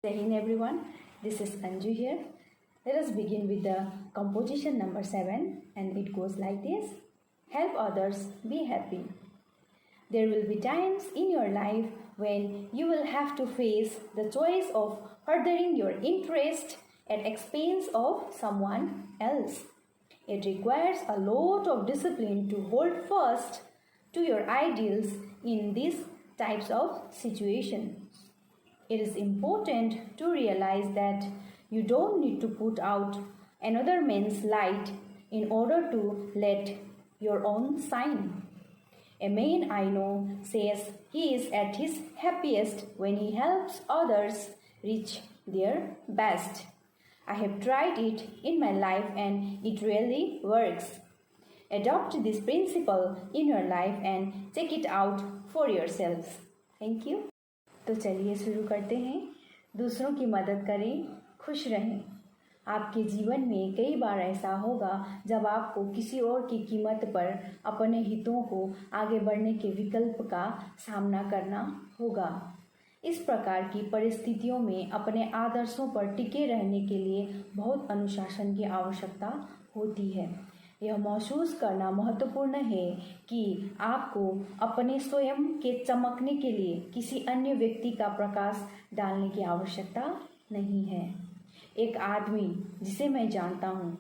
Sahin everyone, this is Anju here. Let us begin with the composition number 7 and it goes like this. Help others be happy. There will be times in your life when you will have to face the choice of furthering your interest at expense of someone else. It requires a lot of discipline to hold fast to your ideals in these types of situations. It is important to realize that you don't need to put out another man's light in order to let your own shine. A man I know says he is at his happiest when he helps others reach their best. I have tried it in my life and it really works. Adopt this principle in your life and check it out for yourselves. Thank you. तो चलिए शुरू करते हैं। दूसरों की मदद करें, खुश रहें। आपके जीवन में कई बार ऐसा होगा जब आपको किसी और की कीमत पर अपने हितों को आगे बढ़ने के विकल्प का सामना करना होगा। इस प्रकार की परिस्थितियों में अपने आदर्शों पर टिके रहने के लिए बहुत अनुशासन की आवश्यकता होती है। यह महसूस करना महत्वपूर्ण है कि आपको अपने स्वयं के चमकने के लिए किसी अन्य व्यक्ति का प्रकाश डालने की आवश्यकता नहीं है। एक आदमी जिसे मैं जानता हूँ,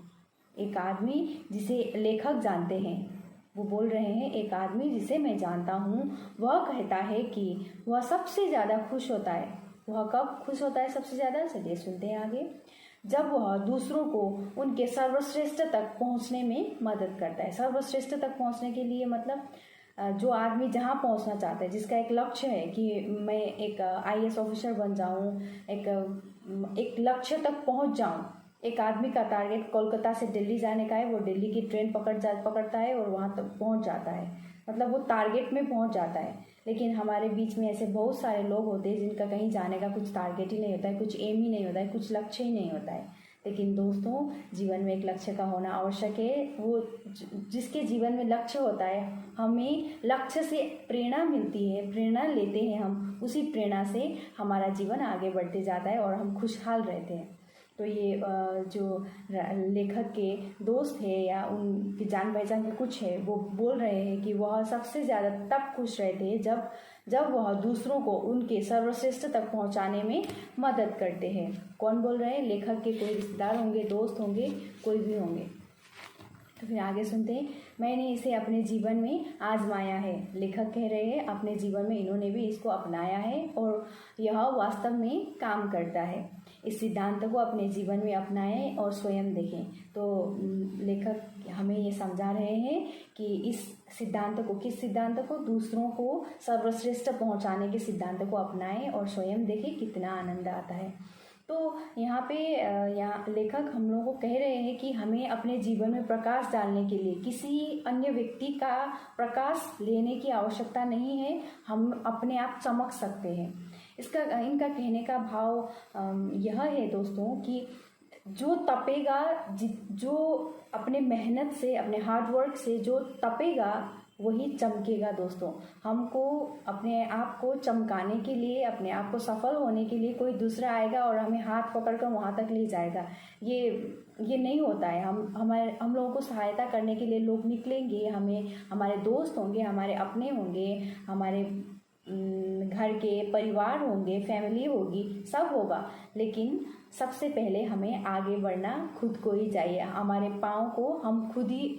एक आदमी जिसे लेखक जानते हैं, वो बोल रहे हैं, एक आदमी जिसे मैं जानता हूँ वह कहता है कि वह सबसे ज़्यादा खुश होता है। वह कब खुश होता है सबसे ज़्यादा? चलिए सुनते हैं आगे। जब वह दूसरों को उनके सर्वश्रेष्ठ तक पहुंचने में मदद करता है। सर्वश्रेष्ठ तक पहुंचने के लिए मतलब जो आदमी जहां पहुंचना चाहता है, जिसका एक लक्ष्य है कि मैं एक आईएएस ऑफिसर बन जाऊं, एक लक्ष्य तक पहुंच जाऊं। एक आदमी का टारगेट कोलकाता से दिल्ली जाने का है, वो दिल्ली की ट्रेन पकड़ता है और वहां तक पहुंच जाता है, मतलब वो टारगेट में पहुंच जाता है। लेकिन हमारे बीच में ऐसे बहुत सारे लोग होते हैं जिनका कहीं जाने का कुछ टारगेट ही नहीं होता है, कुछ एम ही नहीं होता है, कुछ लक्ष्य ही नहीं होता है। लेकिन दोस्तों, जीवन में एक लक्ष्य का होना आवश्यक है। वो जिसके जीवन में लक्ष्य होता है, हमें लक्ष्य से प्रेरणा मिलती है, प्रेरणा लेते हैं हम, उसी प्रेरणा से हमारा जीवन आगे बढ़ते जाता है और हम खुशहाल रहते हैं। तो ये जो लेखक के दोस्त है या उनकी जान पहचान के कुछ है, वो बोल रहे हैं कि वह सबसे ज़्यादा तब खुश रहते हैं जब वह दूसरों को उनके सर्वश्रेष्ठ तक पहुंचाने में मदद करते हैं। कौन बोल रहे हैं? लेखक के कोई रिश्तेदार होंगे, दोस्त होंगे, कोई भी होंगे। तो फिर आगे सुनते हैं। मैंने इसे अपने जीवन में आजमाया है। लेखक कह रहे हैं अपने जीवन में इन्होंने भी इसको अपनाया है और यह वास्तव में काम करता है। इस सिद्धांत को अपने जीवन में अपनाएं और स्वयं देखें। तो लेखक हमें ये समझा रहे हैं कि इस सिद्धांत को, किस सिद्धांत को? दूसरों को सर्वश्रेष्ठ पहुंचाने के सिद्धांत को अपनाएं और स्वयं देखें कितना आनंद आता है। तो यहाँ पे लेखक हम लोगों को कह रहे हैं कि हमें अपने जीवन में प्रकाश डालने के लिए किसी अन्य व्यक्ति का प्रकाश लेने की आवश्यकता नहीं है। हम अपने आप चमक सकते हैं। इनका कहने का भाव यह है दोस्तों कि जो तपेगा, जो अपने मेहनत से, अपने हार्ड वर्क से जो तपेगा वही चमकेगा। दोस्तों, हमको अपने आप को चमकाने के लिए, अपने आप को सफल होने के लिए कोई दूसरा आएगा और हमें हाथ पकड़कर वहाँ तक ले जाएगा, ये नहीं होता है। हम लोगों को सहायता करने के लिए लोग निकलेंगे, हमारे दोस्त होंगे, हमारे अपने होंगे, हमारे घर के परिवार होंगे, फैमिली होगी, सब होगा। लेकिन सबसे पहले हमें आगे बढ़ना खुद को ही चाहिए। हमारे पाँव को हम खुद ही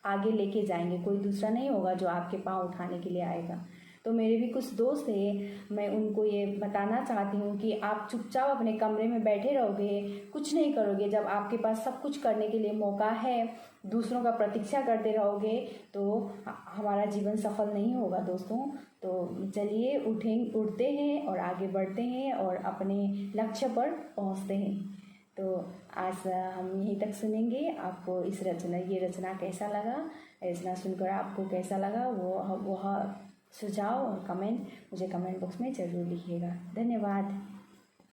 आगे लेके जाएंगे, कोई दूसरा नहीं होगा जो आपके पाँव उठाने के लिए आएगा। तो मेरे भी कुछ दोस्त हैं, मैं उनको ये बताना चाहती हूँ कि आप चुपचाप अपने कमरे में बैठे रहोगे, कुछ नहीं करोगे, जब आपके पास सब कुछ करने के लिए मौका है, दूसरों का प्रतीक्षा करते रहोगे तो हमारा जीवन सफल नहीं होगा दोस्तों। तो चलिए उठते हैं और आगे बढ़ते हैं और अपने लक्ष्य पर पहुँचते हैं। तो आज हम यहीं तक सुनेंगे। आपको ये रचना कैसा लगा, रचना सुनकर आपको कैसा लगा, वह सुझाव और कमेंट मुझे कमेंट बॉक्स में ज़रूर लिखिएगा। धन्यवाद।